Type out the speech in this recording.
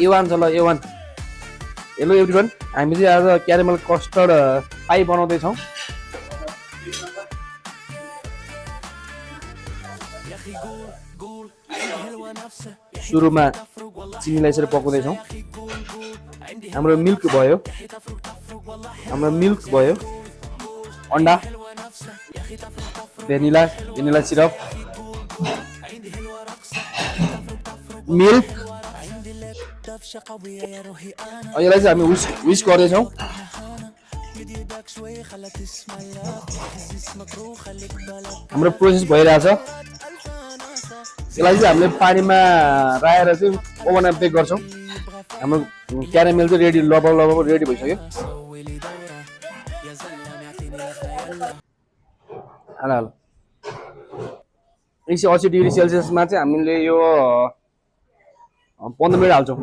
A1 छ ल A1 hello everyone हामी चाहिँ आज क्यारामेल कस्टर्ड पाई बनाउँदै छौं सुरुमा चिनीलाई यसरी पकाउँदै छौं हाम्रो मिल्क भयो अन्डा भेनिला सिरप मिल्क यसलाई चाहिँ हामी विस्क गर्दैछौँ हाम्रो प्रोसेस भइरहेछ यसलाई चाहिँ हामीले पानीमा राखेर चाहिँ ओभनमा बेक गर्छौँ हाम्रो क्यारामेल चाहिँ रेडी लगभग रेडी भइसक्यो हाल 180 डिग्री सेल्सियसमा चाहिँ हामीले यो 15 मिनेट हाल्छौँ